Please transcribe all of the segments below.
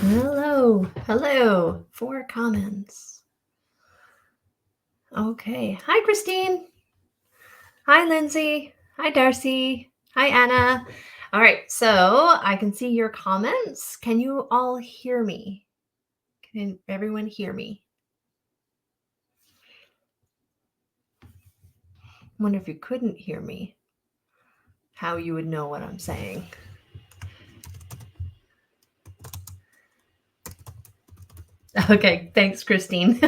Hello. 4 comments. Okay. Hi, Christine. Hi, Lindsay. Hi, Darcy. Hi, Anna. All right. So I can see your comments. Can you all hear me? Can everyone hear me? I wonder if you couldn't hear me, how you would know what I'm saying. Okay. Thanks, Christine.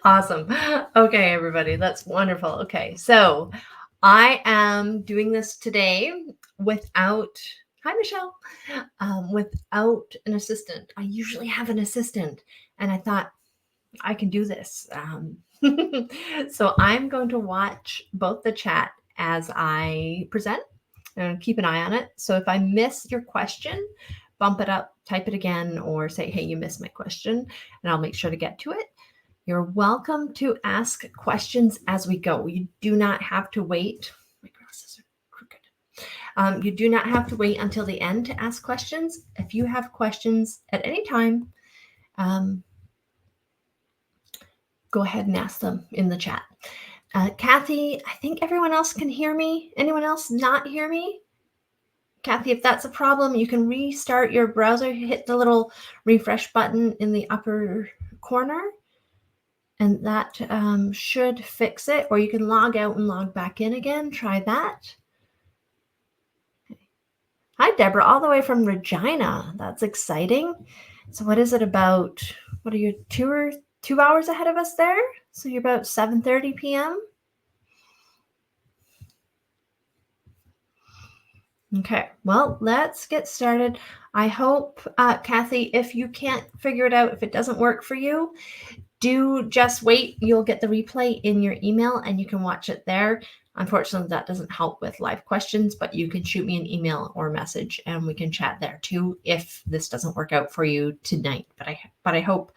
Awesome. Okay, everybody. That's wonderful. Okay. So I am doing this today without, hi, Michelle, without an assistant. I usually have an assistant, and I thought I can do this. So I'm going to watch both the chat as I present and keep an eye on it. So if I miss your question, bump it up, type it again, or say, hey, you missed my question, and I'll make sure to get to it. You're welcome to ask questions as we go. You do not have to wait. My glasses are crooked. You do not have to wait until the end to ask questions. If you have questions at any time, go ahead and ask them in the chat. Kathy, I think everyone else can hear me. Anyone else not hear me? Kathy, if that's a problem, you can restart your browser. Hit the little refresh button in the upper corner, and that should fix it. Or you can log out and log back in again. Try that. Okay. Hi, Deborah, all the way from Regina. That's exciting. So what is it about? What are you, 2 hours ahead of us there? So you're about 7:30 p.m.? Okay, well, let's get started. I hope, Kathy, if you can't figure it out, if it doesn't work for you, do just wait. You'll get the replay in your email and you can watch it there. Unfortunately, that doesn't help with live questions, but you can shoot me an email or message and we can chat there too if this doesn't work out for you tonight. But I hope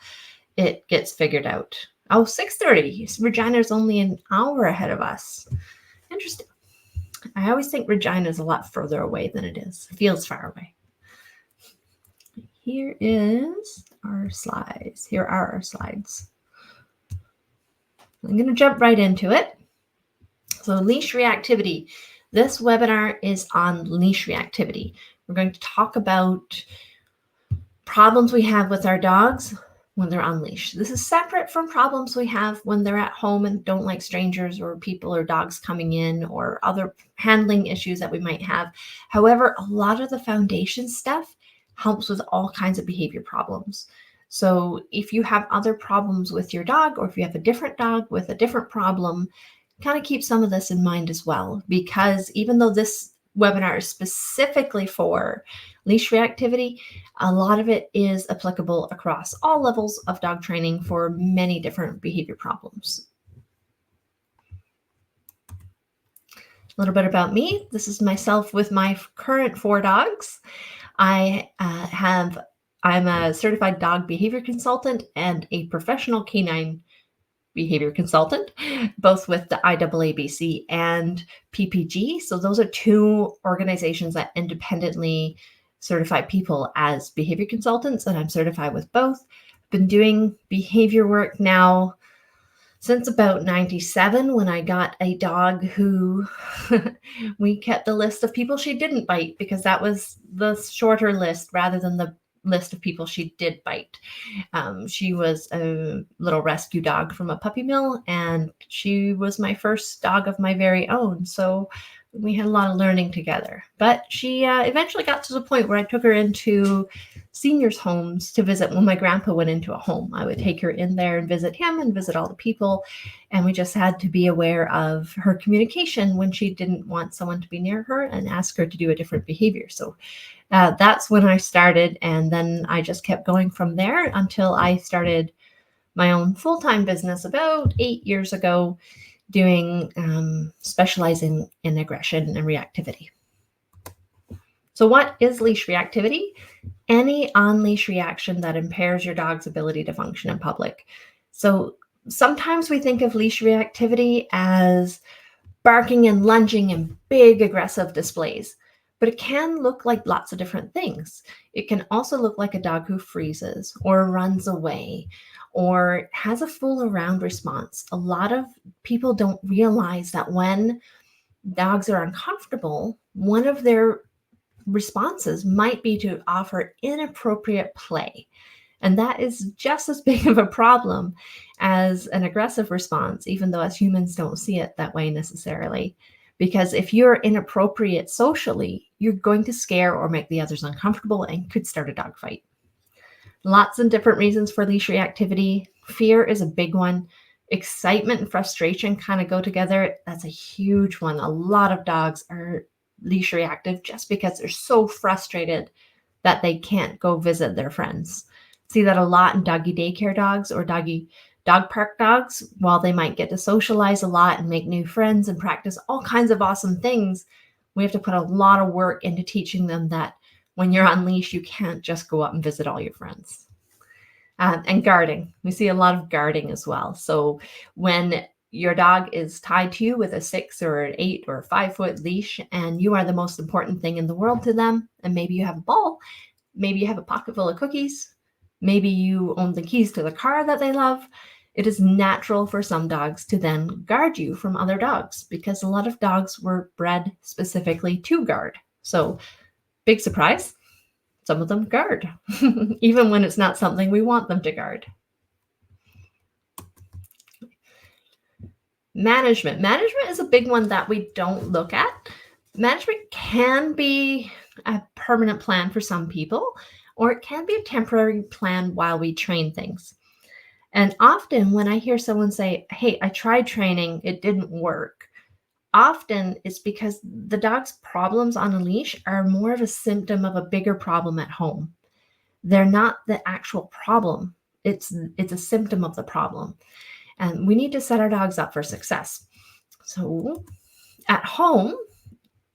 it gets figured out. Oh, 6:30. Regina's only an hour ahead of us. Interesting. I always think Regina is a lot further away than it is. It feels far away. Here is our slides. Here are our slides. I'm going to jump right into it. So leash reactivity. This webinar is on leash reactivity. We're going to talk about problems we have with our dogs when they're on leash. This is separate from problems we have when they're at home and don't like strangers or people or dogs coming in or other handling issues that we might have. However, a lot of the foundation stuff helps with all kinds of behavior problems. So if you have other problems with your dog, or if you have a different dog with a different problem, kind of keep some of this in mind as well, because even though this webinar is specifically for leash reactivity, a lot of it is applicable across all levels of dog training for many different behavior problems. A little bit about me. This is myself with my current 4 dogs. I'm a certified dog behavior consultant and a professional canine behavior consultant, both with the IAABC and PPG. So those are 2 organizations that independently certify people as behavior consultants, and I'm certified with both. Been doing behavior work now since about 97, when I got a dog who we kept the list of people she didn't bite, because that was the shorter list rather than the list of people she did bite. She was a little rescue dog from a puppy mill, and she was my first dog of my very own. So we had a lot of learning together. But she eventually got to the point where I took her into seniors' homes to visit. When my grandpa went into a home, I would take her in there and visit him and visit all the people. And we just had to be aware of her communication when she didn't want someone to be near her and ask her to do a different behavior. So that's when I started, and then I just kept going from there until I started my own full-time business about 8 years ago, doing specializing in aggression and reactivity. So what is leash reactivity? Any on-leash reaction that impairs your dog's ability to function in public. So sometimes we think of leash reactivity as barking and lunging and big aggressive displays. but it can look like lots of different things. It can also look like a dog who freezes or runs away or has a fool around response. A lot of people don't realize that when dogs are uncomfortable, one of their responses might be to offer inappropriate play. And that is just as big of a problem as an aggressive response, even though as humans don't see it that way necessarily. Because if you're inappropriate socially, you're going to scare or make the others uncomfortable and could start a dog fight. Lots of different reasons for leash reactivity. Fear is a big one. Excitement and frustration kind of go together. That's a huge one. A lot of dogs are leash reactive just because they're so frustrated that they can't go visit their friends. See that a lot in doggy daycare dogs or dog park dogs. While they might get to socialize a lot and make new friends and practice all kinds of awesome things, we have to put a lot of work into teaching them that when you're on leash, you can't just go up and visit all your friends. And guarding. We see a lot of guarding as well. So when your dog is tied to you with a 6 or an 8 or 5 foot leash, and you are the most important thing in the world to them, and maybe you have a ball, maybe you have a pocket full of cookies, maybe you own the keys to the car that they love, it is natural for some dogs to then guard you from other dogs because a lot of dogs were bred specifically to guard. So, big surprise, some of them guard, even when it's not something we want them to guard. Management. Management is a big one that we don't look at. Management can be a permanent plan for some people, or it can be a temporary plan while we train things. And often when I hear someone say, hey, I tried training, it didn't work, often it's because the dog's problems on a leash are more of a symptom of a bigger problem at home. They're not the actual problem. It's a symptom of the problem. And we need to set our dogs up for success. So at home,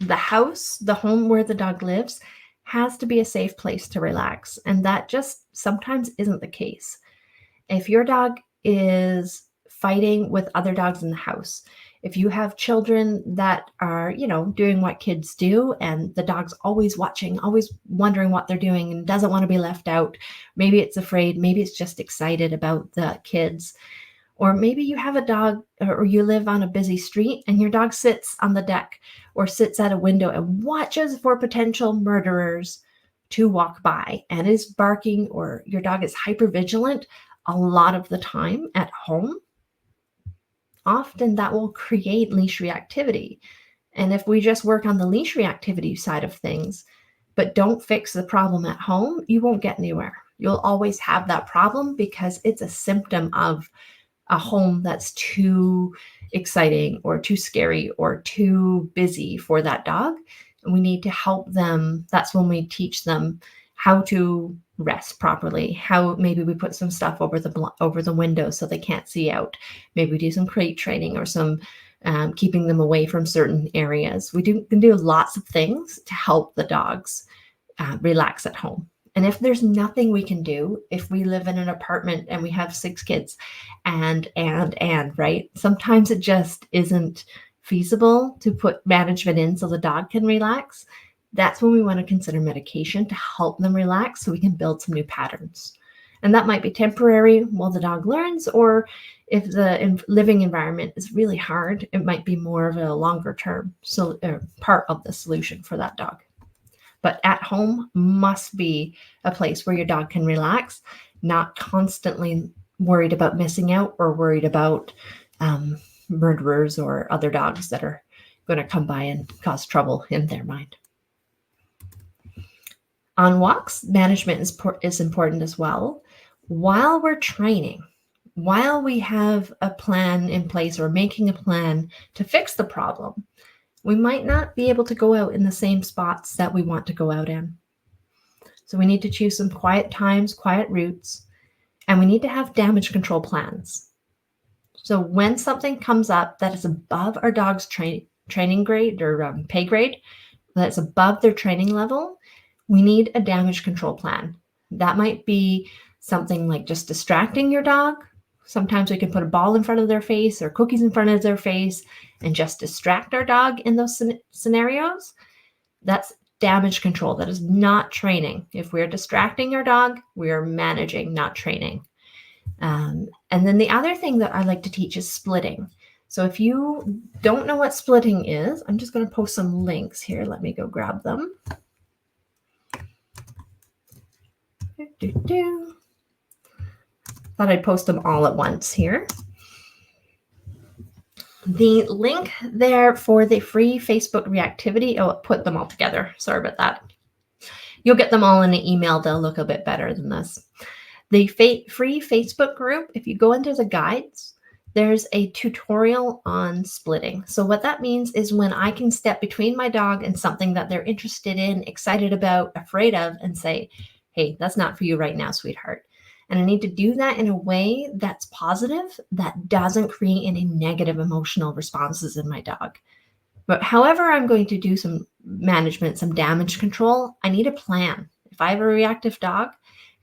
the house, the home where the dog lives, has to be a safe place to relax. And that just sometimes isn't the case. If your dog is fighting with other dogs in the house, if you have children that are, doing what kids do, and the dog's always watching, always wondering what they're doing and doesn't want to be left out, maybe it's afraid, maybe it's just excited about the kids. Or maybe you have a dog or you live on a busy street and your dog sits on the deck or sits at a window and watches for potential murderers to walk by and is barking, or your dog is hypervigilant a lot of the time at home. Often that will create leash reactivity. And if we just work on the leash reactivity side of things, but don't fix the problem at home, you won't get anywhere. You'll always have that problem because it's a symptom of a home that's too exciting or too scary or too busy for that dog. And we need to help them. That's when we teach them how to rest properly, how maybe we put some stuff over the window so they can't see out. Maybe we do some crate training or some keeping them away from certain areas. We can do lots of things to help the dogs relax at home. And if there's nothing we can do, if we live in an apartment and we have 6 kids and, right? Sometimes it just isn't feasible to put management in so the dog can relax. That's when we want to consider medication to help them relax so we can build some new patterns. And that might be temporary while the dog learns, or if the living environment is really hard, it might be more of a longer term part of the solution for that dog. But at home must be a place where your dog can relax, not constantly worried about missing out or worried about murderers or other dogs that are going to come by and cause trouble in their mind. On walks, management is important as well. While we're training, while we have a plan in place or making a plan to fix the problem, we might not be able to go out in the same spots that we want to go out in. So we need to choose some quiet times, quiet routes, and we need to have damage control plans. So when something comes up that is above our dog's training grade or pay grade, that's above their training level, we need a damage control plan. That might be something like just distracting your dog. Sometimes we can put a ball in front of their face or cookies in front of their face and just distract our dog in those scenarios. That's damage control. That is not training. If we're distracting our dog, we are managing, not training. And then the other thing that I like to teach is splitting. So if you don't know what splitting is, I'm just going to post some links here. Let me go grab them. Thought I'd post them all at once here. The link there for the free Facebook Reactivity, oh, put them all together. Sorry about that. You'll get them all in an email. They'll look a bit better than this. The free Facebook group, if you go into the guides, there's a tutorial on splitting. So what that means is when I can step between my dog and something that they're interested in, excited about, afraid of, and say, hey, that's not for you right now, sweetheart. And I need to do that in a way that's positive, that doesn't create any negative emotional responses in my dog. But however I'm going to do some management, some damage control, I need a plan. If I have a reactive dog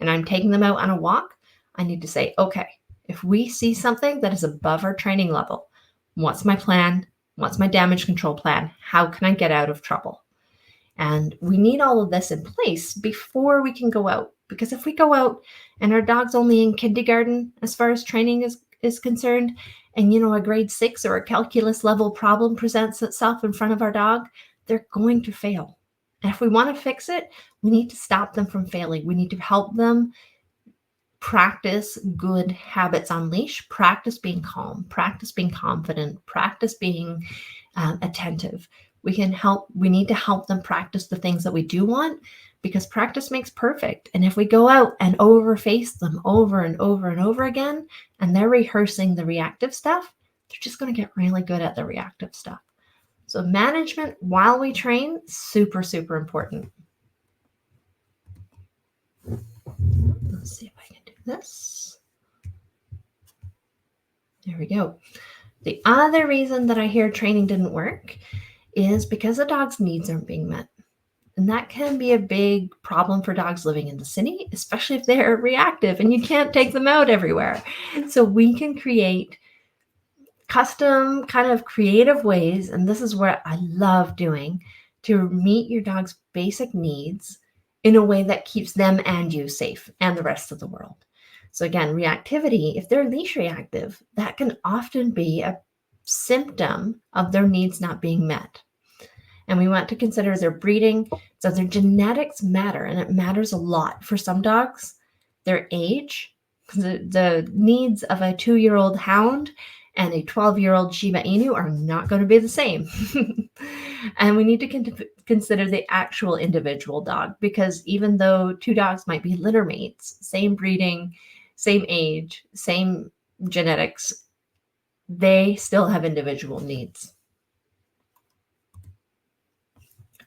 and I'm taking them out on a walk, I need to say, okay, if we see something that is above our training level, what's my plan? What's my damage control plan? How can I get out of trouble? And we need all of this in place before we can go out. Because if we go out and our dog's only in kindergarten as far as training is concerned, and a grade 6 or a calculus level problem presents itself in front of our dog, they're going to fail. And if we want to fix it, we need to stop them from failing. We need to help them practice good habits on leash, practice being calm, practice being confident, practice being attentive. We need to help them practice the things that we do want, because practice makes perfect. And if we go out and overface them over and over and over again, and they're rehearsing the reactive stuff, they're just going to get really good at the reactive stuff. So management while we train, super, super important. Let's see if I can do this. There we go. The other reason that I hear training didn't work is because the dog's needs aren't being met. And that can be a big problem for dogs living in the city, especially if they're reactive and you can't take them out everywhere. So we can create custom kind of creative ways, and this is what I love doing, to meet your dog's basic needs in a way that keeps them and you safe and the rest of the world. So again, reactivity, if they're leash reactive, that can often be a symptom of their needs not being met. And we want to consider their breeding. So their genetics matter, and it matters a lot. For some dogs, their age, the needs of a 2-year-old hound and a 12-year-old Shiba Inu are not going to be the same. And we need to consider the actual individual dog, because even though two dogs might be litter mates, same breeding, same age, same genetics, they still have individual needs.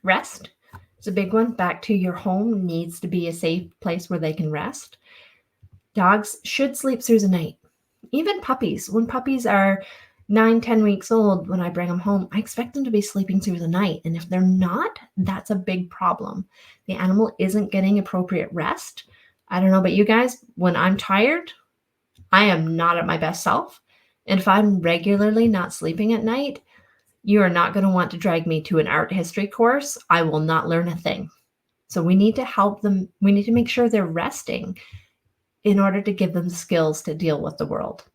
Rest is a big one. Back to your home needs to be a safe place where they can rest. Dogs should sleep through the night. Even puppies. When puppies are 9-10 weeks old, when I bring them home, I expect them to be sleeping through the night. And if they're not, that's a big problem. The animal isn't getting appropriate rest. I don't know about you guys. When I'm tired, I am not at my best self. And if I'm regularly not sleeping at night, you are not going to want to drag me to an art history course. I will not learn a thing. So we need to help them. We need to make sure they're resting in order to give them the skills to deal with the world.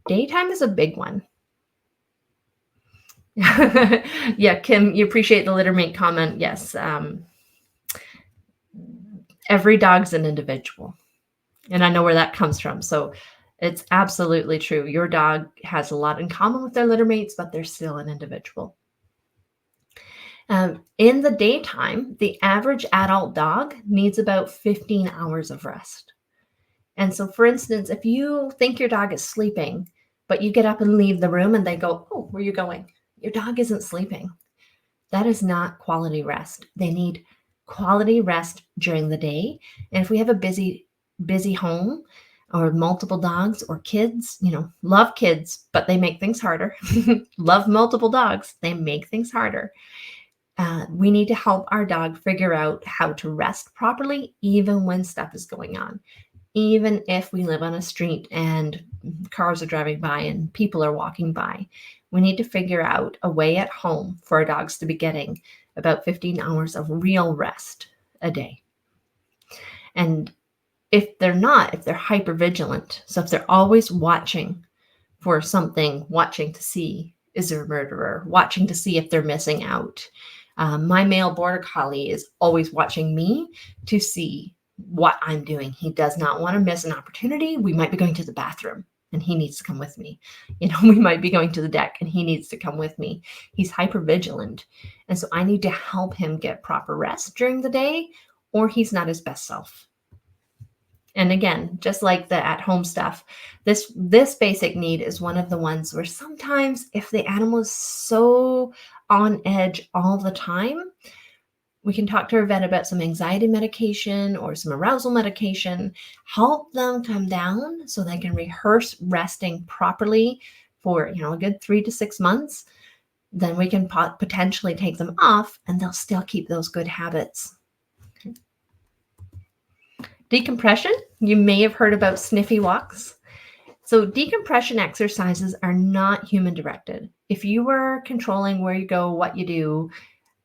Daytime is a big one. Yeah, Kim, you appreciate the littermate comment. Yes. Every dog's an individual. And I know where that comes from. So it's absolutely true. Your dog has a lot in common with their littermates, but they're still an individual. In the daytime, the average adult dog needs about 15 hours of rest. And so, for instance, if you think your dog is sleeping, but you get up and leave the room and they go, oh, where are you going? Your dog isn't sleeping. That is not quality rest. They need quality rest during the day. And if we have a busy home, or multiple dogs or kids, love kids, but they make things harder. Love multiple dogs, they make things harder. We need to help our dog figure out how to rest properly, even when stuff is going on. Even if we live on a street and cars are driving by and people are walking by, We need to figure out a way at home for our dogs to be getting about 15 hours of real rest a day. And if they're not, if they're hyper vigilant, so if they're always watching for something, watching to see is there a murderer, watching to see if they're missing out. My male border collie is always watching me to see what I'm doing. He does not want to miss an opportunity. We might be going to the bathroom and he needs to come with me. We might be going to the deck and he needs to come with me. He's hyper vigilant. And so I need to help him get proper rest during the day, or he's not his best self. And again, just like the at-home stuff, this basic need is one of the ones where sometimes if the animal is so on edge all the time, we can talk to our vet about some anxiety medication or some arousal medication, help them come down so they can rehearse resting properly for a good 3 to 6 months. Then we can potentially take them off and they'll still keep those good habits. Decompression, you may have heard about sniffy walks. So decompression exercises are not human directed. If you were controlling where you go, what you do,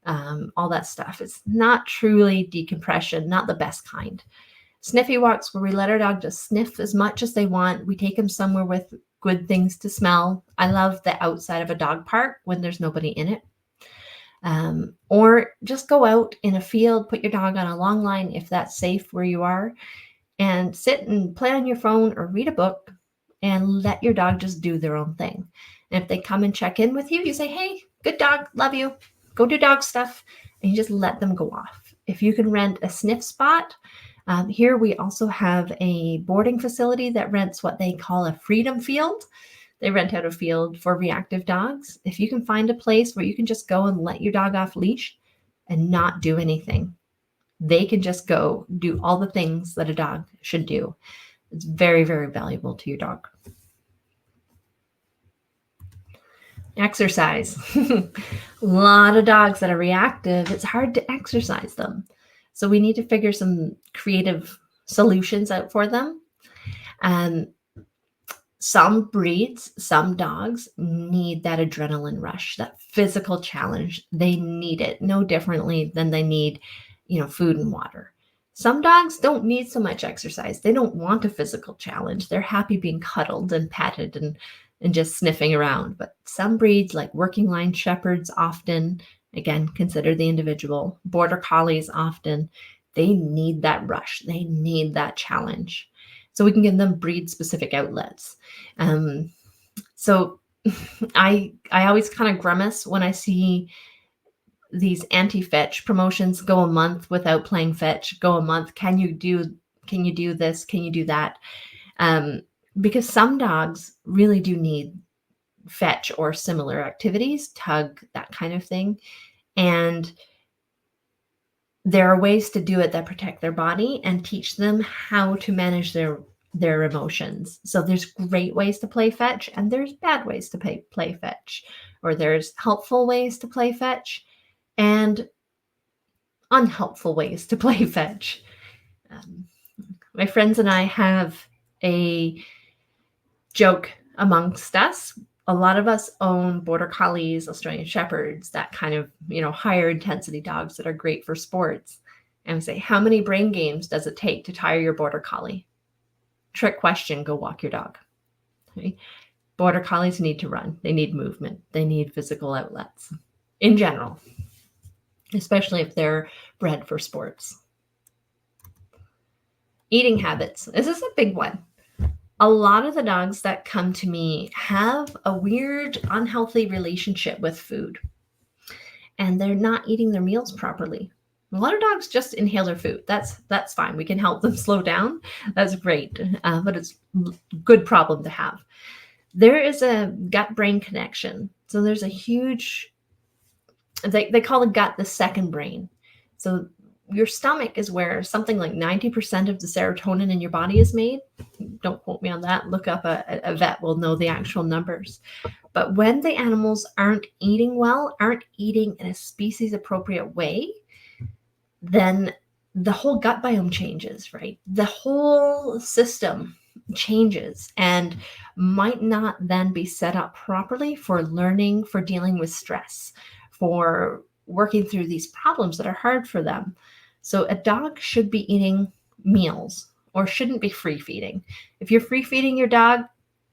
all that stuff, it's not truly decompression, not the best kind. Sniffy walks where we let our dog just sniff as much as they want. We take them somewhere with good things to smell. I love the outside of a dog park when there's nobody in it. Or just go out in a field, put your dog on a long line if that's safe where you are, and sit and play on your phone or read a book and let your dog just do their own thing. And if they come and check in with you, you say, hey, good dog, love you, go do dog stuff, and you just let them go off. If you can rent a sniff spot, here we also have a boarding facility that rents what they call a freedom field. They rent out a field for reactive dogs. If you can find a place where you can just go and let your dog off leash and not do anything, they can just go do all the things that a dog should do. It's very, very valuable to your dog. Exercise. A lot of dogs that are reactive, it's hard to exercise them. So we need to figure some creative solutions out for them. Some breeds, some dogs need that adrenaline rush, that physical challenge. They need it no differently than they need, food and water. Some dogs don't need so much exercise. They don't want a physical challenge. They're happy being cuddled and petted and just sniffing around. But some breeds, like working line shepherds, often, again, consider the individual, border collies often, they need that rush. They need that challenge. So we can give them breed-specific outlets. So I always kind of grimace when I see these anti-fetch promotions, go a month without playing fetch, go a month, can you do this, can you do that? Because some dogs really do need fetch or similar activities, tug, that kind of thing. And there are ways to do it that protect their body and teach them how to manage their emotions. So there's great ways to play fetch and there's bad ways to play fetch, or there's helpful ways to play fetch and unhelpful ways to play fetch. My friends and I have a joke amongst us. A lot of us own border collies, Australian shepherds, that kind of, higher intensity dogs that are great for sports. And we say, how many brain games does it take to tire your border collie? Trick question, go walk your dog. Okay? Border collies need to run. They need movement. They need physical outlets in general, especially if they're bred for sports. Eating habits. This is a big one. A lot of the dogs that come to me have a weird, unhealthy relationship with food, and they're not eating their meals properly. A lot of dogs just inhale their food. That's fine. We can help them slow down. That's great, but it's a good problem to have. There is a gut-brain connection. So there's a huge, they call the gut the second brain. So your stomach is where something like 90% of the serotonin in your body is made. Don't quote me on that. Look up a vet will know the actual numbers. But when the animals aren't eating well, aren't eating in a species appropriate way, then the whole gut biome changes, right? The whole system changes and might not then be set up properly for learning, for dealing with stress, for working through these problems that are hard for them. So a dog should be eating meals or shouldn't be free feeding. If you're free feeding your dog,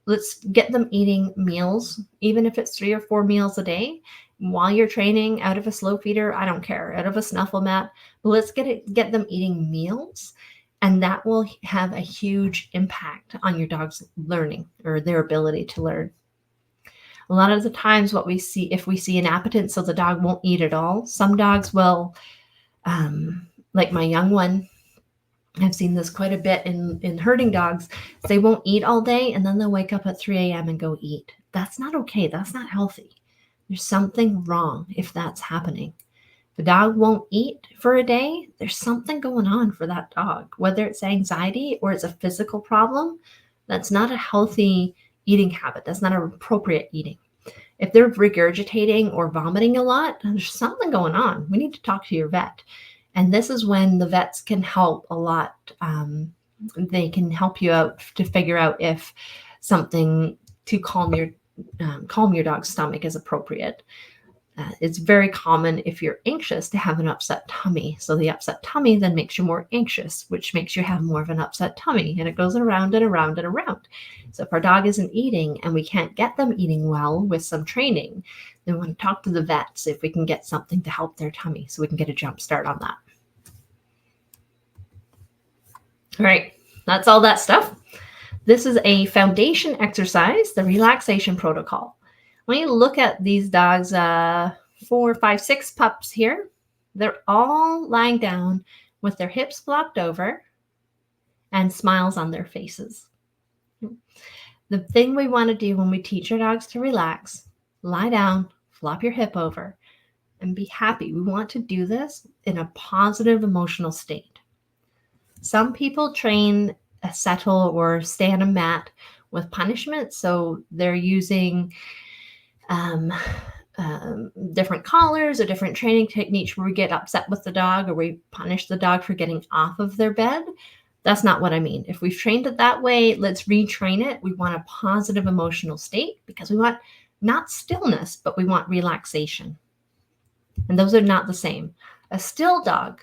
let's get them eating meals, even if it's 3 or 4 meals a day while you're training, out of a slow feeder, I don't care, out of a snuffle mat. But let's get them eating meals, and that will have a huge impact on your dog's learning or their ability to learn. A lot of the times what we see, if we see an appetite so the dog won't eat at all, some dogs will, like my young one, I've seen this quite a bit in herding dogs. They won't eat all day and then they'll wake up at 3 a.m. and go eat. That's not okay. That's not healthy. There's something wrong if that's happening. If the dog won't eat for a day, there's something going on for that dog, whether it's anxiety or it's a physical problem. That's not a healthy eating habit. That's not appropriate eating. If they're regurgitating or vomiting a lot, there's something going on. We need to talk to your vet. And this is when the vets can help a lot. They can help you out to figure out if something to calm your dog's stomach is appropriate. It's very common if you're anxious to have an upset tummy. So the upset tummy then makes you more anxious, which makes you have more of an upset tummy. And it goes around and around and around. So if our dog isn't eating and we can't get them eating well with some training, then we want to talk to the vets if we can get something to help their tummy so we can get a jump start on that. All right, that's all that stuff. This is a foundation exercise, the relaxation protocol. When you look at these dogs, 4, 5, 6 pups here, they're all lying down with their hips blocked over and smiles on their faces. The thing we want to do when we teach our dogs to relax, lie down, flop your hip over, and be happy. We want to do this in a positive emotional state. Some people train a settle or stay on a mat with punishment, so they're using different collars or different training techniques where we get upset with the dog or we punish the dog for getting off of their bed. That's not what I mean. If we've trained it that way, let's retrain it. We want a positive emotional state because we want not stillness, but we want relaxation. And those are not the same. A still dog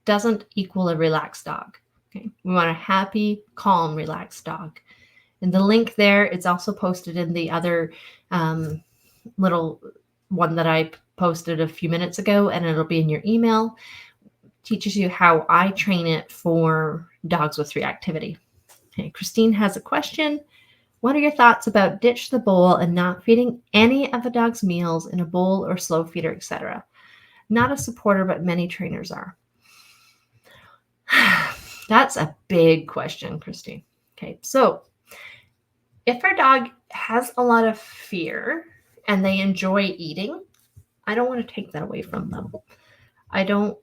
doesn't equal a relaxed dog. Okay? We want a happy, calm, relaxed dog. And the link there, it's also posted in the other little one that I posted a few minutes ago, and it'll be in your email. Teaches you how I train it for dogs with reactivity. Okay, Christine has a question. What are your thoughts about ditch the bowl and not feeding any of a dog's meals in a bowl or slow feeder, etc.? Not a supporter, but many trainers are. That's a big question, Christine. Okay, so if our dog has a lot of fear and they enjoy eating, I don't want to take that away from them.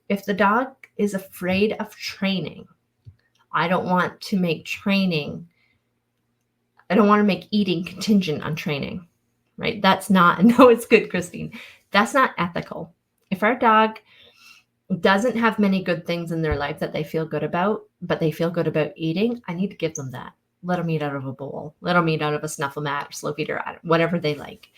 If the dog is afraid of training, I don't want to make eating contingent on training, right? That's not, no, it's good, Christine. That's not ethical. If our dog doesn't have many good things in their life that they feel good about, but they feel good about eating, I need to give them that. Let them eat out of a bowl. Let them eat out of a snuffle mat or slow feeder, whatever they like.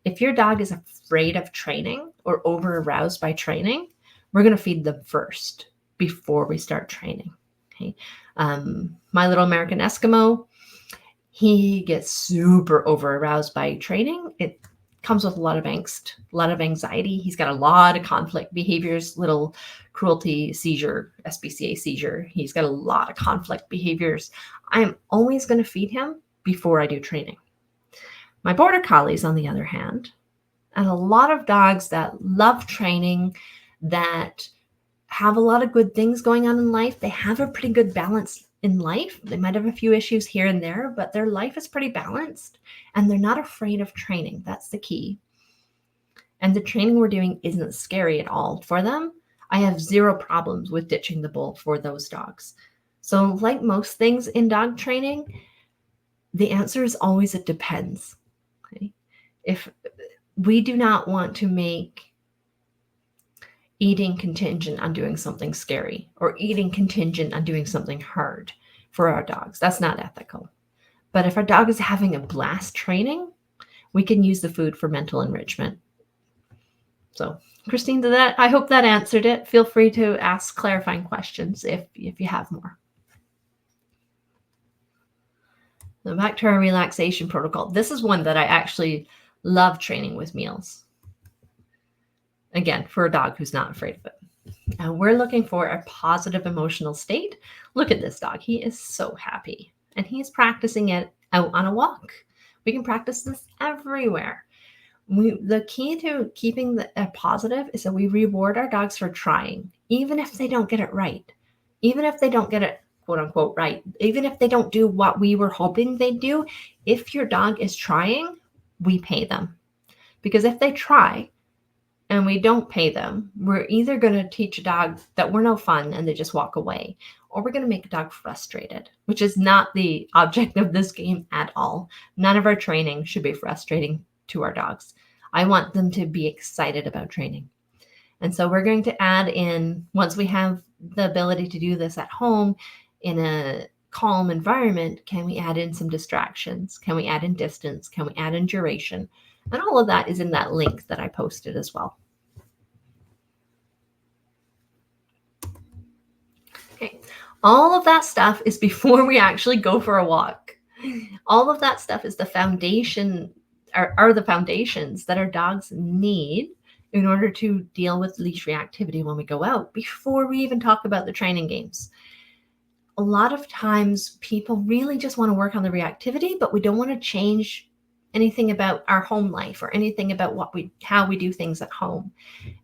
If your dog is afraid of training or over aroused by training, we're going to feed them first before we start training. Okay. My little American Eskimo, he gets super over aroused by training. It comes with a lot of angst, a lot of anxiety. He's got a lot of conflict behaviors, little cruelty seizure, SPCA seizure. He's got a lot of conflict behaviors. I'm always going to feed him before I do training. My border collies, on the other hand, and a lot of dogs that love training, that have a lot of good things going on in life, they have a pretty good balance in life. They might have a few issues here and there, but their life is pretty balanced and they're not afraid of training. That's the key. And the training we're doing isn't scary at all for them. I have zero problems with ditching the bowl for those dogs. So like most things in dog training, the answer is always it depends. Okay? If we do not want to make eating contingent on doing something scary or eating contingent on doing something hard. for our dogs. That's not ethical. But if our dog is having a blast training, we can use the food for mental enrichment. So, Christine, I hope that answered it. Feel free to ask clarifying questions if you have more. Now back to our relaxation protocol. This is one that I actually love training with meals. Again, for a dog who's not afraid of it. And we're looking for a positive emotional state. Look at this dog. He is so happy. And he's practicing it out on a walk. We can practice this everywhere. The key to keeping a positive is that we reward our dogs for trying, even if they don't get it right. Even if they don't get it, quote unquote, right. Even if they don't do what we were hoping they'd do, if your dog is trying, we pay them. Because if they try and we don't pay them, we're either going to teach a dog that we're no fun and they just walk away, or we're going to make a dog frustrated, which is not the object of this game at all. None of our training should be frustrating to our dogs. I want them to be excited about training. And so we're going to add in, once we have the ability to do this at home in a calm environment, can we add in some distractions? Can we add in distance? Can we add in duration? And all of that is in that link that I posted as well. Okay, all of that stuff is before we actually go for a walk. All of that stuff is the foundation, are the foundations that our dogs need in order to deal with leash reactivity when we go out, before we even talk about the training games. A lot of times people really just want to work on the reactivity, but we don't want to change anything about our home life or anything about how we do things at home.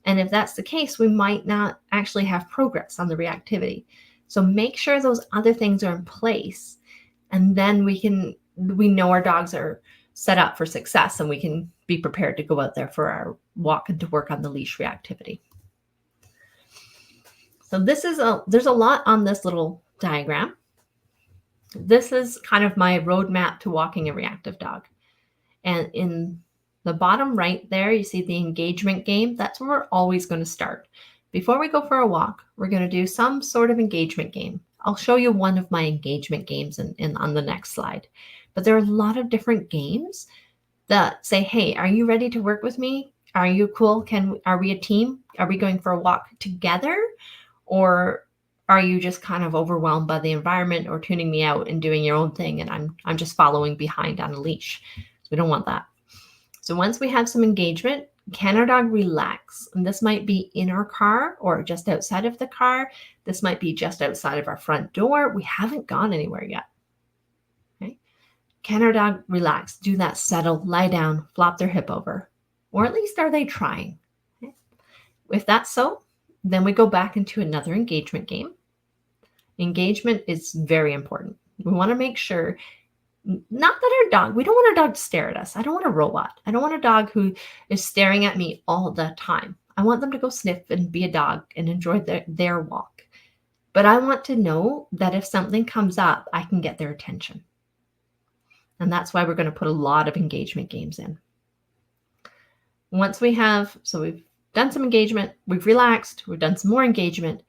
And if that's the case, we might not actually have progress on the reactivity. So make sure those other things are in place, and then we know our dogs are set up for success, and we can be prepared to go out there for our walk and to work on the leash reactivity. So there's a lot on this little diagram. This is kind of my roadmap to walking a reactive dog. And in the bottom right there, you see the engagement game. That's where we're always going to start. Before we go for a walk, we're going to do some sort of engagement game. I'll show you one of my engagement games on the next slide. But there are a lot of different games that say, hey, are you ready to work with me? Are you cool? Are we a team? Are we going for a walk together? Or are you just kind of overwhelmed by the environment or tuning me out and doing your own thing, and I'm just following behind on a leash? We don't want that. So once we have some engagement, can our dog relax? And this might be in our car or just outside of the car. This might be just outside of our front door. We haven't gone anywhere yet. Okay. Can our dog relax? Do that settle, lie down, flop their hip over? Or at least are they trying? Okay. If that's so, then we go back into another engagement game. Engagement is very important. We want to make sure, not that our dog, we don't want our dog to stare at us. I don't want a robot. I don't want a dog who is staring at me all the time. I want them to go sniff and be a dog and enjoy their walk. But I want to know that if something comes up, I can get their attention. And that's why we're going to put a lot of engagement games in. We've done some engagement, we've relaxed, we've done some more engagement.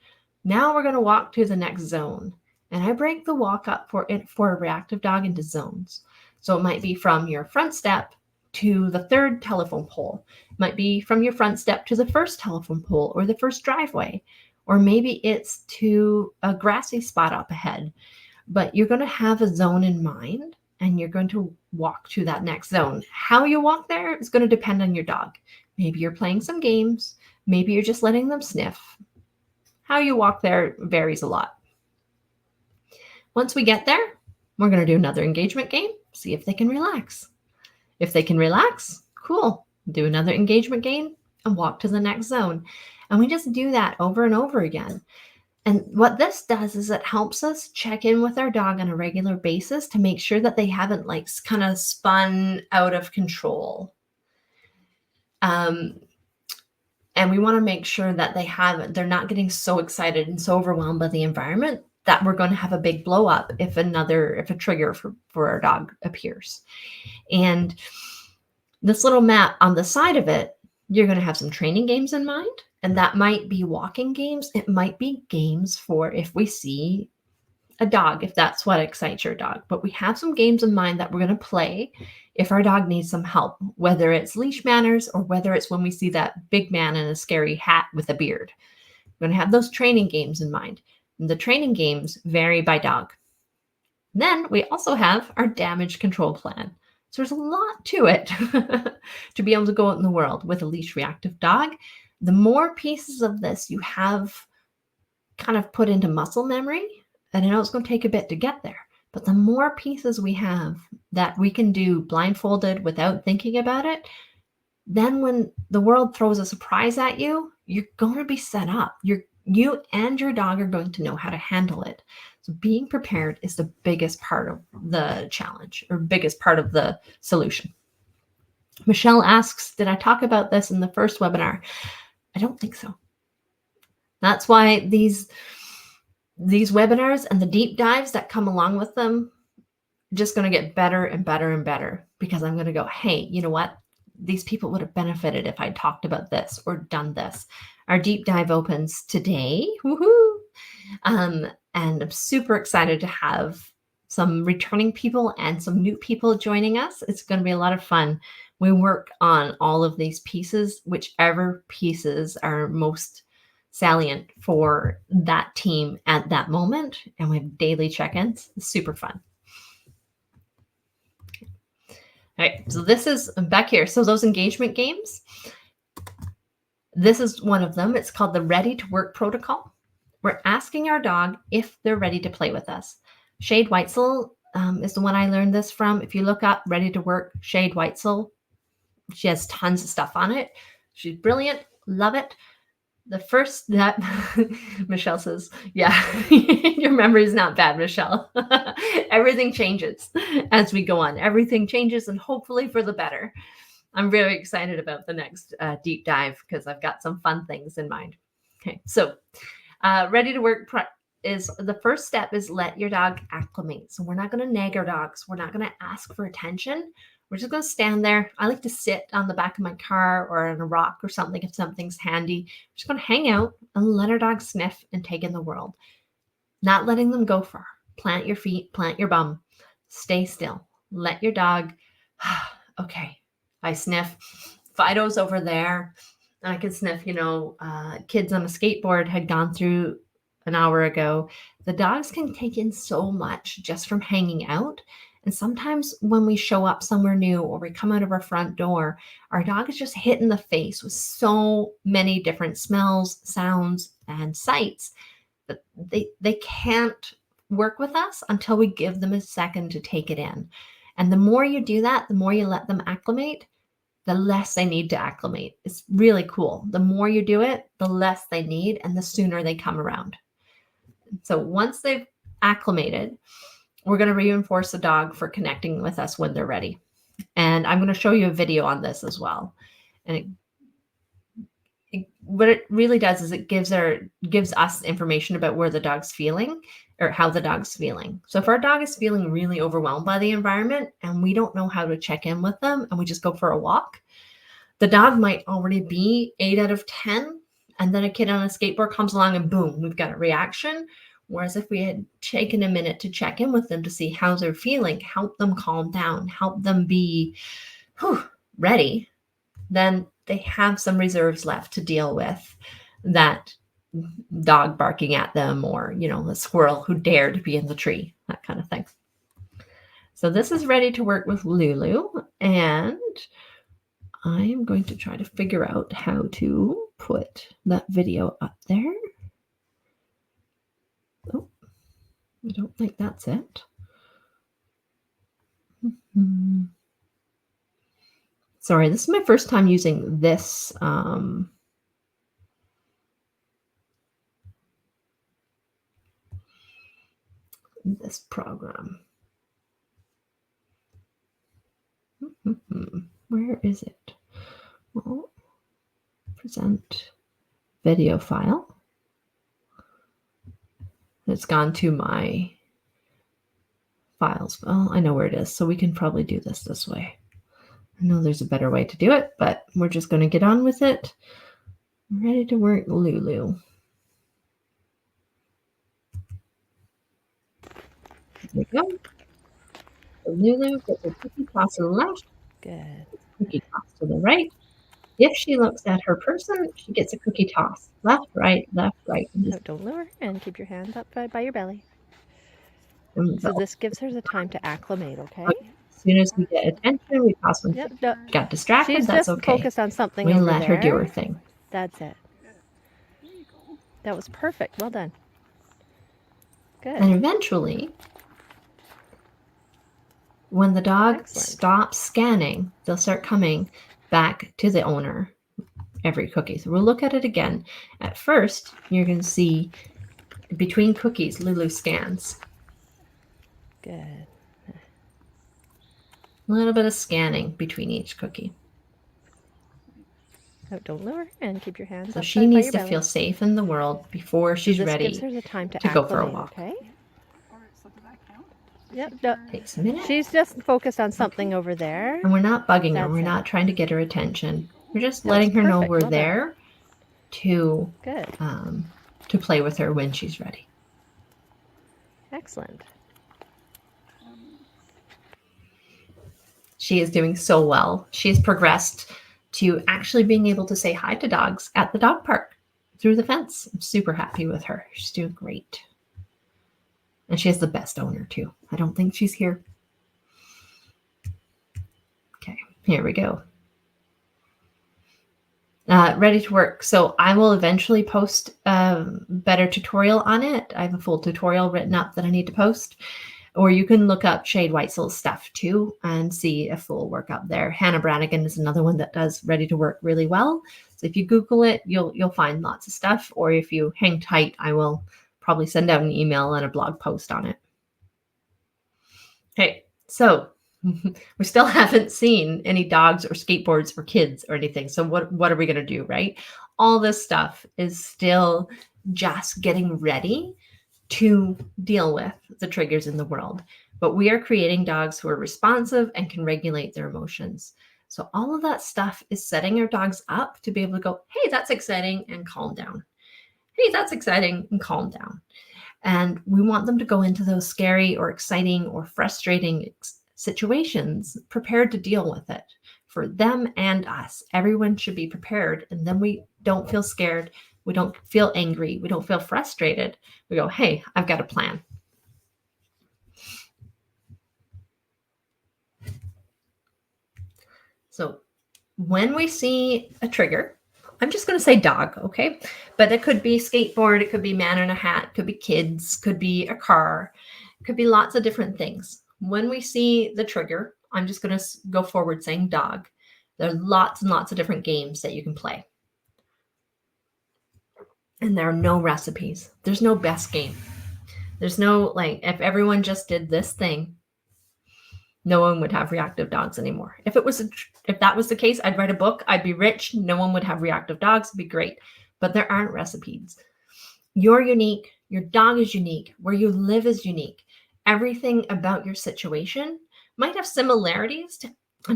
Now we're going to walk to the next zone. And I break the walk up for a reactive dog into zones. So it might be from your front step to the third telephone pole. It might be from your front step to the first telephone pole or the first driveway. Or maybe it's to a grassy spot up ahead. But you're going to have a zone in mind, and you're going to walk to that next zone. How you walk there is going to depend on your dog. Maybe you're playing some games. Maybe you're just letting them sniff. How you walk there varies a lot. Once we get there, we're going to do another engagement game, see if they can relax. If they can relax, cool. Do another engagement game and walk to the next zone. And we just do that over and over again. And what this does is it helps us check in with our dog on a regular basis to make sure that they haven't kind of spun out of control. And we want to make sure that they're not getting so excited and so overwhelmed by the environment that we're going to have a big blow up if a trigger for our dog appears. And this little map on the side of it, you're going to have some training games in mind, and that might be walking games. It might be games for if we see a dog if that's what excites your dog, but we have some games in mind that we're going to play if our dog needs some help, whether it's leash manners or whether it's when we see that big man in a scary hat with a beard. We're going to have those training games in mind. And the training games vary by dog. Then we also have our damage control plan. So there's a lot to it to be able to go out in the world with a leash reactive dog. The more pieces of this you have kind of put into muscle memory, and I know it's going to take a bit to get there, but the more pieces we have that we can do blindfolded without thinking about it, then when the world throws a surprise at you, you're going to be set up. You and your dog are going to know how to handle it. So being prepared is the biggest part of the challenge, or biggest part of the solution. Michelle asks, did I talk about this in the first webinar? I don't think so. That's why these webinars and the deep dives that come along with them are just going to get better and better and better, because I'm going to go, hey, you know what? These people would have benefited if I talked about this or done this. Our deep dive opens today. Woohoo! And I'm super excited to have some returning people and some new people joining us. It's going to be a lot of fun. We work on all of these pieces, whichever pieces are most salient for that team at that moment. And we have daily check-ins. It's super fun. All right, so this is back here. So those engagement games, this is one of them. It's called the Ready to Work Protocol. We're asking our dog if they're ready to play with us. Shade Weitzel is the one I learned this from. If you look up Ready to Work, Shade Weitzel, she has tons of stuff on it. She's brilliant. Love it. The first step, Michelle says, yeah, your memory is not bad, Michelle. Everything changes as we go on. Everything changes, and hopefully for the better. I'm very excited about the next deep dive because I've got some fun things in mind. Okay, so Ready to Work is the first step is let your dog acclimate. So we're not going to nag our dogs. We're not going to ask for attention. We're just going to stand there. I like to sit on the back of my car or on a rock or something if something's handy. We're just going to hang out and let our dog sniff and take in the world. Not letting them go far. Plant your feet, plant your bum. Stay still. Let your dog, okay, I sniff. Fido's over there. And I can sniff, kids on a skateboard had gone through an hour ago. The dogs can take in so much just from hanging out. And sometimes when we show up somewhere new or we come out of our front door, our dog is just hit in the face with so many different smells, sounds, and sights that they can't work with us until we give them a second to take it in. And the more you do that, the more you let them acclimate, the less they need to acclimate. It's really cool. The more you do it, the less they need and the sooner they come around. So once they've acclimated, we're going to reinforce the dog for connecting with us when they're ready. And I'm going to show you a video on this as well. And what it really does is it gives us information about where the dog's feeling or how the dog's feeling. So if our dog is feeling really overwhelmed by the environment and we don't know how to check in with them and we just go for a walk, the dog might already be 8 out of 10. And then a kid on a skateboard comes along and boom, we've got a reaction. Whereas if we had taken a minute to check in with them to see how they're feeling, help them calm down, help them be ready, then they have some reserves left to deal with that dog barking at them or, the squirrel who dared be in the tree, that kind of thing. So this is Ready to Work with Lulu, and I am going to try to figure out how to put that video up there. Oh, I don't think that's it. Sorry, this is my first time using this this program. Where is it? Well, present video file. It's gone to my files. Well, I know where it is, so we can probably do this way. I know there's a better way to do it, but we're just going to get on with it. Ready to Work Lulu. There you go. So Lulu gets her cookie toss to the left, Good. cookie toss to the right. If she looks at her person, she gets a cookie toss. Left, right, left, right. No, don't lower and keep your hands up by your belly. And So this gives her the time to acclimate, okay? as soon as we get attention, we toss one. Yep. No. Got distracted, She's that's just okay. focused on something We over let her do there. her thing. That's it. That was perfect. Well done. Good. And eventually, when the dog Excellent. stops scanning, they'll start coming back to the owner every cookie. So we'll look at it again. At first, you're going to see between cookies, Lulu scans. Good. A little bit of scanning between each cookie. No, don't lower and keep your hands So up she by needs your to belly. feel safe in the world before she's So this ready gives her the time to go for a acclimate, walk. okay? Yep. No. Takes a minute. She's just focused on something over there. And we're not bugging her. That's We're it. not trying to get her attention. We're just That letting was her know perfect. we're Well done. there to Good. to play with her when she's ready. Excellent. She is doing so well. She has progressed to actually being able to say hi to dogs at the dog park through the fence. I'm super happy with her. She's doing great. And she has the best owner too. I don't think she's here. Okay, here we go. Ready to work. So I will eventually post a better tutorial on it. I have a full tutorial written up that I need to post. Or you can look up Shade Weitzel's stuff too and see a full workup there. Hannah Brannigan is another one that does Ready to Work really well. So if you Google it, you'll find lots of stuff. Or if you hang tight, I will probably send out an email and a blog post on it. Okay, so we still haven't seen any dogs or skateboards or kids or anything. So what are we going to do, right? All this stuff is still just getting ready to deal with the triggers in the world. But we are creating dogs who are responsive and can regulate their emotions. So all of that stuff is setting our dogs up to be able to go, hey, that's exciting, and calm down. Hey, that's exciting, and calm down. And we want them to go into those scary or exciting or frustrating situations prepared to deal with it for them and us. Everyone should be prepared. And then we don't feel scared. We don't feel angry. We don't feel frustrated. We go, hey, I've got a plan. So when we see a trigger, I'm just going to say dog, okay? But it could be skateboard, it could be man in a hat, it could be kids, could be a car, it could be lots of different things. When we see the trigger, I'm just going to go forward saying dog. There are lots and lots of different games that you can play. And there are no recipes. There's no best game. There's no, like, if everyone just did this thing, no one would have reactive dogs anymore. If that was the case, I'd write a book. I'd be rich. No one would have reactive dogs. It'd be great. But there aren't recipes. You're unique. Your dog is unique. Where you live is unique. Everything about your situation might have similarities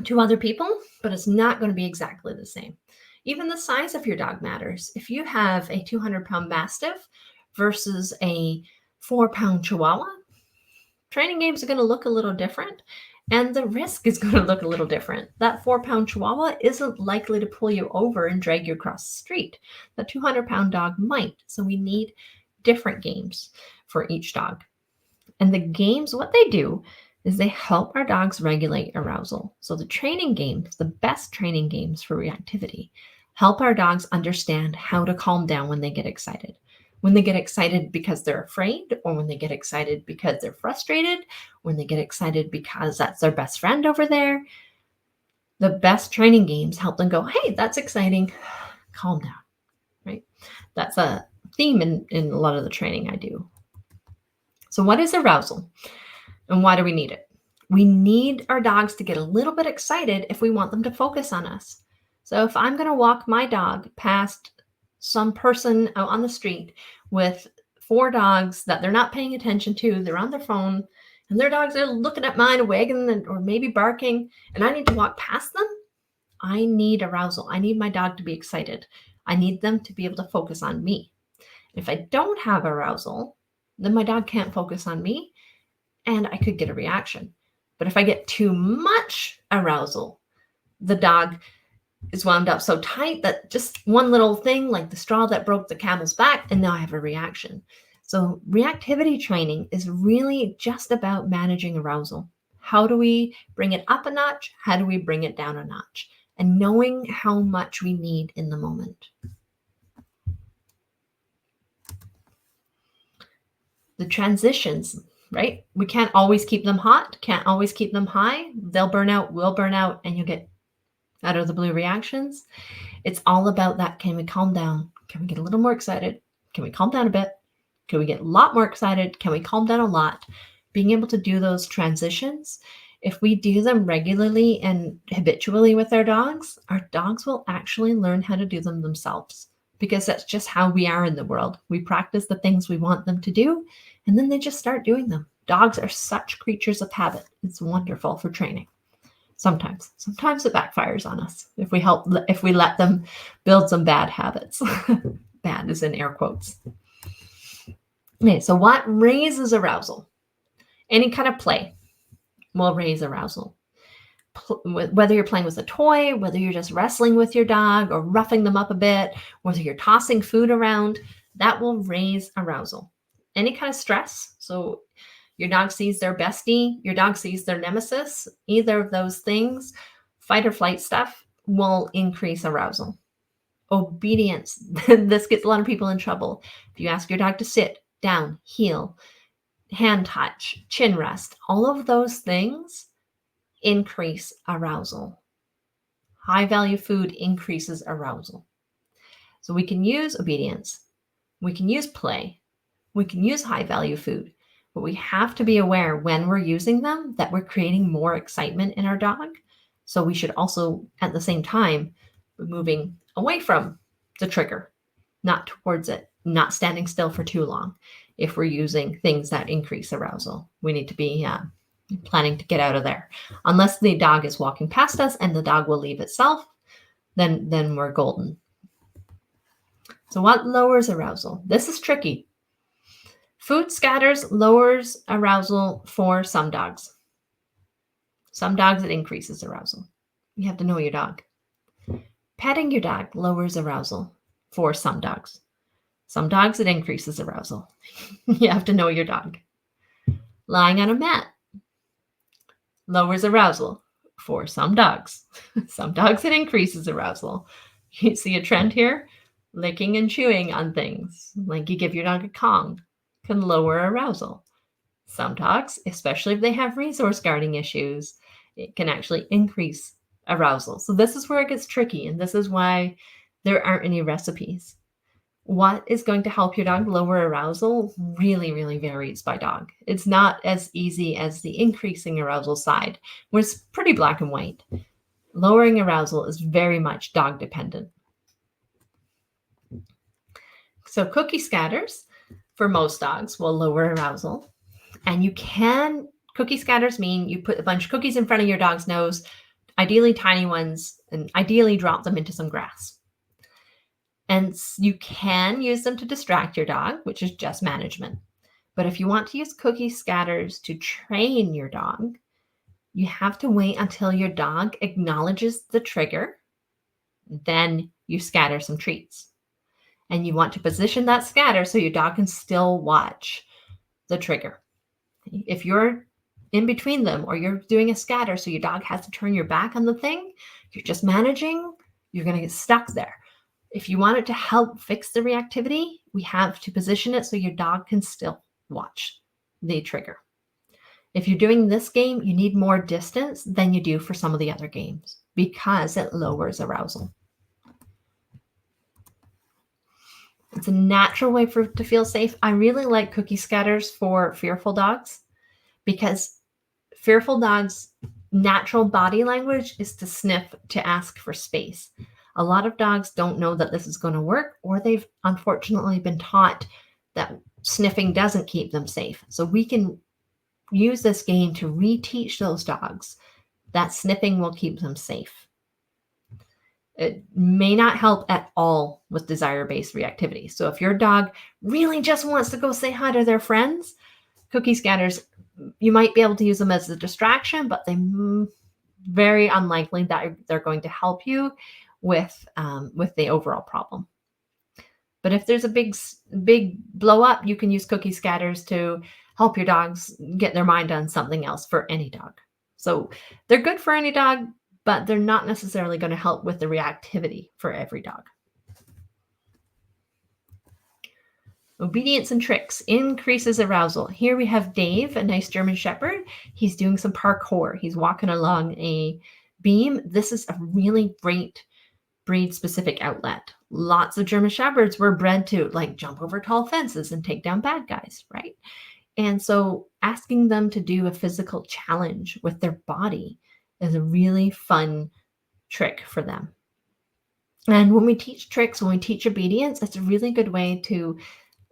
to other people, but it's not going to be exactly the same. Even the size of your dog matters. If you have a 200-pound Mastiff versus a 4-pound Chihuahua, training games are going to look a little different. And the risk is going to look a little different. That 4-pound Chihuahua isn't likely to pull you over and drag you across the street. The 200-pound dog might. So we need different games for each dog. And the games, what they do is they help our dogs regulate arousal. So the training games, the best training games for reactivity, help our dogs understand how to calm down when they get excited. When they get excited because they're afraid, or when they get excited because they're frustrated, when they get excited because that's their best friend over there. The best training games help them go, hey, that's exciting, calm down, right? That's a theme in a lot of the training I do. So what is arousal and why do we need it? We need our dogs to get a little bit excited if we want them to focus on us. So if I'm going to walk my dog past some person out on the street with 4 dogs that they're not paying attention to, they're on their phone, and their dogs are looking at mine, wagging or maybe barking, and I need to walk past them, I need arousal. I need my dog to be excited. I need them to be able to focus on me. If I don't have arousal, then my dog can't focus on me, and I could get a reaction. But if I get too much arousal, the dog is wound up so tight that just one little thing, like the straw that broke the camel's back, and now I have a reaction. So reactivity training is really just about managing arousal. How do we bring it up a notch? How do we bring it down a notch? And knowing how much we need in the moment. The transitions, right? We can't always keep them hot, can't always keep them high. They'll burn out, we'll burn out, and you'll get out of the blue reactions. It's all about that. Can we calm down? Can we get a little more excited? Can we calm down a bit? Can we get a lot more excited? Can we calm down a lot? Being able to do those transitions, if we do them regularly and habitually with our dogs will actually learn how to do them themselves, because that's just how we are in the world. We practice the things we want them to do, and then they just start doing them. Dogs are such creatures of habit. It's wonderful for training. Sometimes it backfires on us if we let them build some bad habits. Bad is in air quotes. Okay, so what raises arousal? Any kind of play will raise arousal. Whether you're playing with a toy, whether you're just wrestling with your dog or roughing them up a bit, whether you're tossing food around, that will raise arousal. Any kind of stress, so your dog sees their bestie, your dog sees their nemesis, either of those things, fight or flight stuff will increase arousal. Obedience, this gets a lot of people in trouble. If you ask your dog to sit, down, heel, hand touch, chin rest, all of those things increase arousal. High value food increases arousal. So we can use obedience, we can use play, we can use high value food, but we have to be aware when we're using them that we're creating more excitement in our dog. So we should also, at the same time, be moving away from the trigger, not towards it, not standing still for too long. If we're using things that increase arousal, we need to be planning to get out of there. Unless the dog is walking past us and the dog will leave itself, then we're golden. So what lowers arousal? This is tricky. Food scatters lowers arousal for some dogs. Some dogs, it increases arousal. You have to know your dog. Petting your dog lowers arousal for some dogs. Some dogs, it increases arousal. You have to know your dog. Lying on a mat lowers arousal for some dogs. Some dogs, it increases arousal. You see a trend here? Licking and chewing on things, like you give your dog a Kong, can lower arousal. Some dogs, especially if they have resource guarding issues, it can actually increase arousal. So this is where it gets tricky, and this is why there aren't any recipes. What is going to help your dog lower arousal really, really varies by dog. It's not as easy as the increasing arousal side, where it's pretty black and white. Lowering arousal is very much dog dependent. So cookie scatters for most dogs will lower arousal. And cookie scatters mean you put a bunch of cookies in front of your dog's nose, ideally tiny ones, and ideally drop them into some grass. And you can use them to distract your dog, which is just management. But if you want to use cookie scatters to train your dog, you have to wait until your dog acknowledges the trigger. Then you scatter some treats. And you want to position that scatter so your dog can still watch the trigger. If you're in between them or you're doing a scatter so your dog has to turn your back on the thing, you're just managing, you're going to get stuck there. If you want it to help fix the reactivity, we have to position it so your dog can still watch the trigger. If you're doing this game, you need more distance than you do for some of the other games because it lowers arousal. It's a natural way to feel safe. I really like cookie scatters for fearful dogs because fearful dogs' natural body language is to sniff to ask for space. A lot of dogs don't know that this is going to work, or they've unfortunately been taught that sniffing doesn't keep them safe. So we can use this game to reteach those dogs that sniffing will keep them safe. It may not help at all with desire-based reactivity. So if your dog really just wants to go say hi to their friends, cookie scatters You might be able to use them as a distraction, but they very unlikely that they're going to help you with the overall problem. But if there's a big blow up, you can use cookie scatters to help your dogs get their mind on something else for any dog. So they're good for any dog, but they're not necessarily going to help with the reactivity for every dog. Obedience and tricks increases arousal. Here we have Dave, a nice German Shepherd. He's doing some parkour. He's walking along a beam. This is a really great breed-specific outlet. Lots of German Shepherds were bred to like jump over tall fences and take down bad guys, right? And so asking them to do a physical challenge with their body is a really fun trick for them. And when we teach tricks, when we teach obedience, it's a really good way to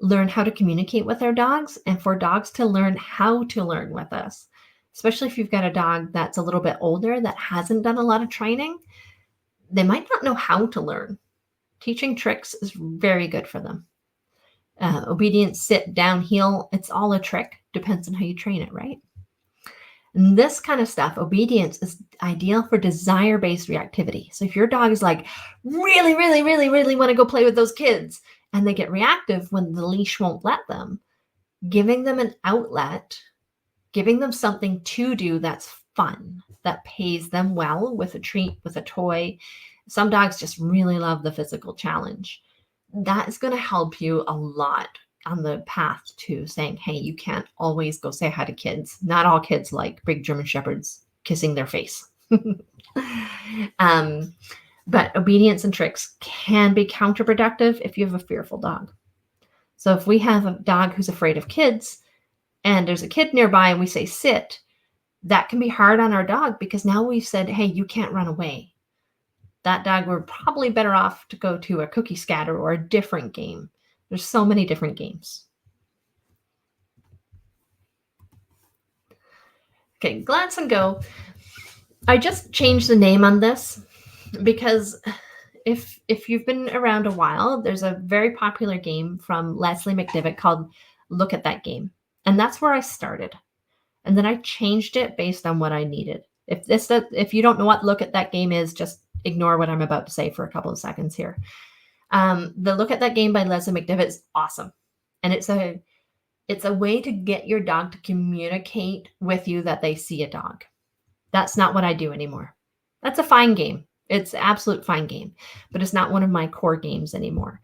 learn how to communicate with our dogs and for dogs to learn how to learn with us. Especially if you've got a dog that's a little bit older that hasn't done a lot of training, they might not know how to learn. Teaching tricks is very good for them. Obedience, sit, down, heel, it's all a trick. Depends on how you train it, right? And this kind of stuff, obedience, is ideal for desire-based reactivity. So if your dog is like, really, really, really, really want to go play with those kids, and they get reactive when the leash won't let them, giving them an outlet, giving them something to do that's fun, that pays them well with a treat, with a toy. Some dogs just really love the physical challenge. That is going to help you a lot on the path to saying, hey, you can't always go say hi to kids. Not all kids like big German Shepherds kissing their face. But obedience and tricks can be counterproductive if you have a fearful dog. So if we have a dog who's afraid of kids and there's a kid nearby and we say sit, that can be hard on our dog because now we've said, hey, you can't run away. That dog, we're probably better off to go to a cookie scatter or a different game. There's so many different games. Okay, glance and go. I just changed the name on this because if you've been around a while, there's a very popular game from Leslie McDivitt called Look at That Game. And that's where I started. And then I changed it based on what I needed. If you don't know what Look at That Game is, just ignore what I'm about to say for a couple of seconds here. The Look at That Game by Leslie McDivitt is awesome. And it's a way to get your dog to communicate with you that they see a dog. That's not what I do anymore. That's a fine game. It's an absolute fine game, but it's not one of my core games anymore.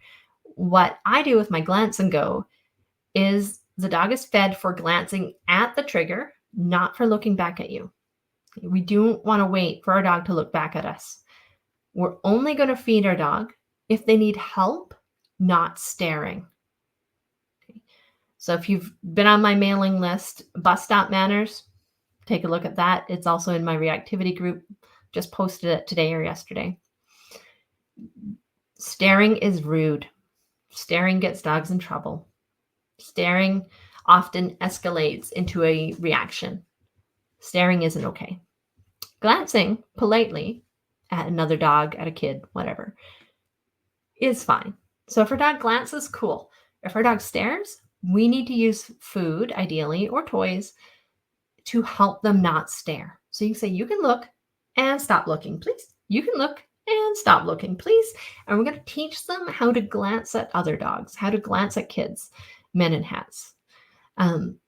What I do with my glance and go is the dog is fed for glancing at the trigger, not for looking back at you. We don't want to wait for our dog to look back at us. We're only going to feed our dog if they need help, not staring. Okay. So if you've been on my mailing list, bus stop manners, take a look at that. It's also in my reactivity group. Just posted it today or yesterday. Staring is rude. Staring gets dogs in trouble. Staring often escalates into a reaction. Staring isn't okay. Glancing politely at another dog, at a kid, whatever, is fine. So if our dog glances, cool. If our dog stares, we need to use food, ideally, or toys to help them not stare. So you can say, you can look and stop looking, please. You can look and stop looking, please. And we're going to teach them how to glance at other dogs, how to glance at kids, men in hats.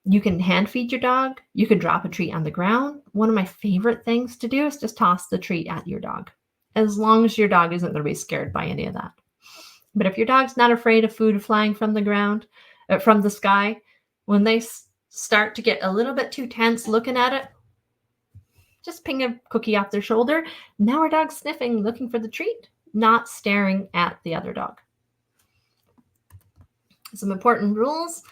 You can hand feed your dog. You can drop a treat on the ground. One of my favorite things to do is just toss the treat at your dog, as long as your dog isn't going to be scared by any of that. But if your dog's not afraid of food flying from the ground, from the sky, when they start to get a little bit too tense looking at it, just ping a cookie off their shoulder. Now our dog's sniffing, looking for the treat, not staring at the other dog. Some important rules.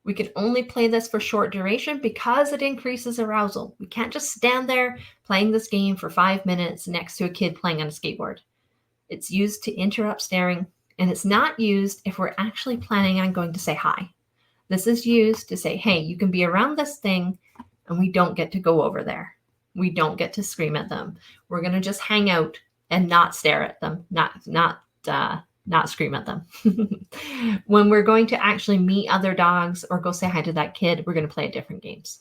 We can only play this for short duration because it increases arousal. We can't just stand there playing this game for 5 minutes next to a kid playing on a skateboard. It's used to interrupt staring, and it's not used if we're actually planning on going to say hi. This is used to say, hey, you can be around this thing, and we don't get to go over there. We don't get to scream at them. We're going to just hang out and not stare at them, not scream at them. When we're going to actually meet other dogs or go say hi to that kid, we're going to play different games.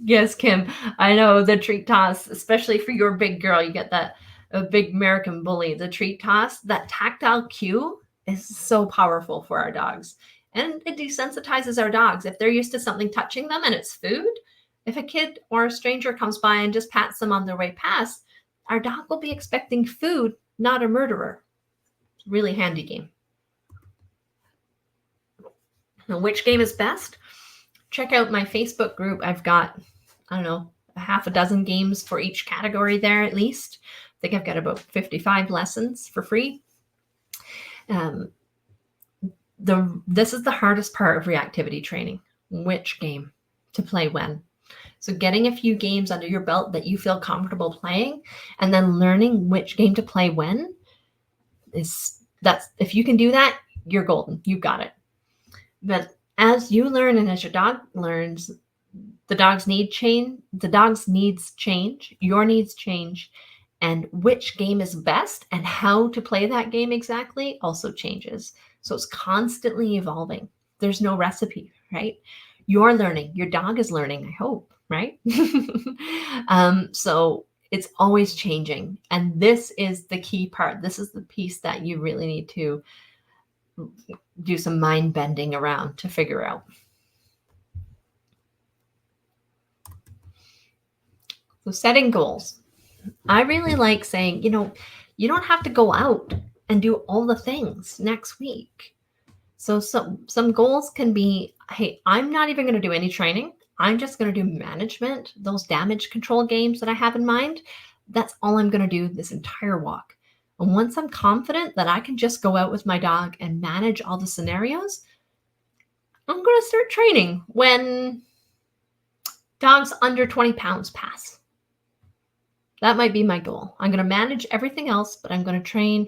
Yes, Kim, I know the treat toss, especially for your big girl, you get that a big American bully. The treat toss, that tactile cue is so powerful for our dogs. And it desensitizes our dogs. If they're used to something touching them and it's food, if a kid or a stranger comes by and just pats them on their way past, our dog will be expecting food, not a murderer. Really handy game. Now, which game is best? Check out my Facebook group. I've got, I don't know, a half a dozen games for each category there at least. I think I've got about 55 lessons for free. This is the hardest part of reactivity training. Which game to play when? So getting a few games under your belt that you feel comfortable playing, and then learning which game to play when if you can do that, you're golden. You've got it. But as you learn and as your dog learns, the dog's needs change, your needs change, and which game is best and how to play that game exactly also changes. So it's constantly evolving. There's no recipe, right? You're learning, your dog is learning, I hope, right? So it's always changing. And this is the key part. This is the piece that you really need to do some mind bending around to figure out. So setting goals. I really like saying, you don't have to go out and do all the things next week. So some goals can be, hey, I'm not even going to do any training. I'm just going to do management, those damage control games that I have in mind. That's all I'm going to do this entire walk. And once I'm confident that I can just go out with my dog and manage all the scenarios, I'm going to start training when dogs under 20 pounds pass. That might be my goal. I'm going to manage everything else, but I'm going to train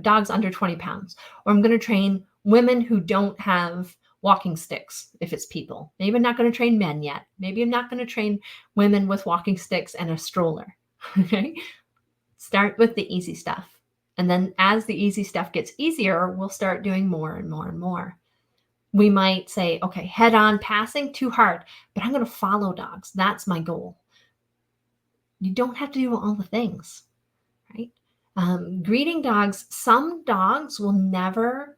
dogs under 20 pounds. Or I'm going to train women who don't have walking sticks if it's people. Maybe I'm not going to train men yet. Maybe I'm not going to train women with walking sticks and a stroller. Okay? Start with the easy stuff. And then as the easy stuff gets easier, we'll start doing more and more and more. We might say, okay, head on passing, too hard, but I'm going to follow dogs. That's my goal. You don't have to do all the things, right? Greeting dogs, some dogs will never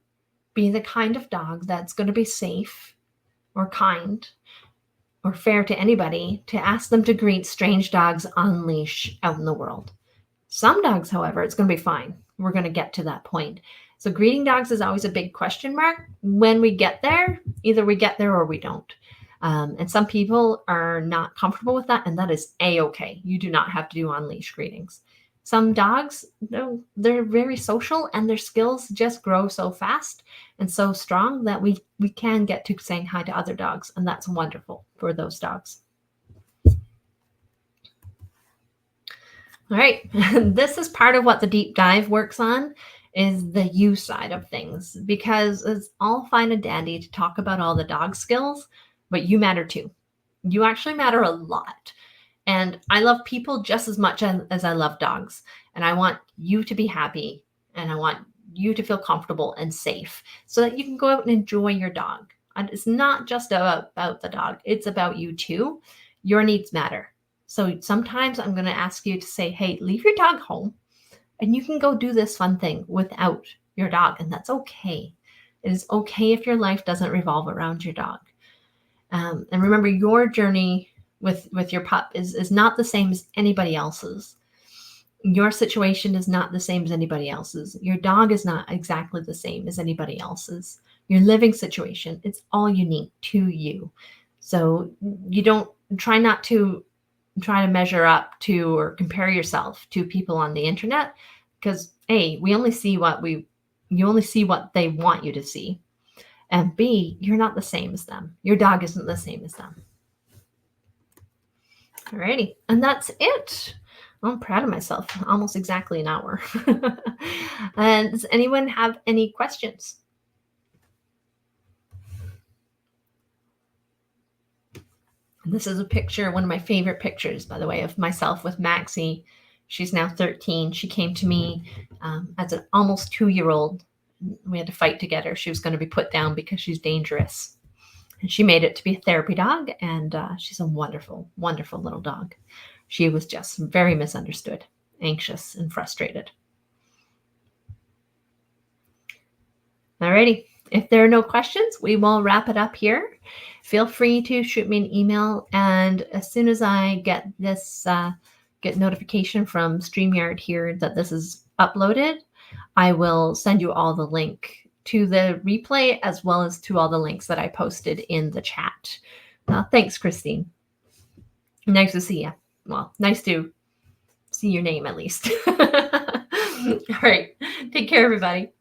be the kind of dog that's going to be safe or kind or fair to anybody to ask them to greet strange dogs on leash out in the world. Some dogs, however, it's going to be fine. We're going to get to that point. So greeting dogs is always a big question mark. When we get there, either we get there or we don't. And some people are not comfortable with that, and that is A-okay. You do not have to do on-leash greetings. Some dogs, they're very social, and their skills just grow so fast and so strong that we can get to saying hi to other dogs, and that's wonderful for those dogs. All right, this is part of what the deep dive works on, is the you side of things, because it's all fine and dandy to talk about all the dog skills, but you matter too. You actually matter a lot. And I love people just as much as I love dogs. And I want you to be happy, and I want you to feel comfortable and safe so that you can go out and enjoy your dog. And it's not just about the dog, it's about you too. Your needs matter. So sometimes I'm going to ask you to say, hey, leave your dog home and you can go do this fun thing without your dog. And that's okay. It is okay if your life doesn't revolve around your dog. And remember, your journey with your pup is not the same as anybody else's. Your situation is not the same as anybody else's. Your dog is not exactly the same as anybody else's. Your living situation, it's all unique to you. So you don't try to measure up to or compare yourself to people on the internet, because A, you only see what they want you to see. And B, you're not the same as them. Your dog isn't the same as them. Alrighty, and that's it. I'm proud of myself. Almost exactly an hour. And does anyone have any questions? This is a picture, one of my favorite pictures, by the way, of myself with Maxie. She's now 13. She came to me as an almost 2-year-old. We had to fight to get her. She was going to be put down because she's dangerous. And she made it to be a therapy dog, and she's a wonderful, wonderful little dog. She was just very misunderstood, anxious, and frustrated. Alrighty. If there are no questions, we will wrap it up here. Feel free to shoot me an email, and as soon as I get this, get notification from StreamYard here that this is uploaded, I will send you all the link to the replay as well as to all the links that I posted in the chat. Thanks, Christine. Nice to see you. Well, nice to see your name at least. All right. Take care, everybody.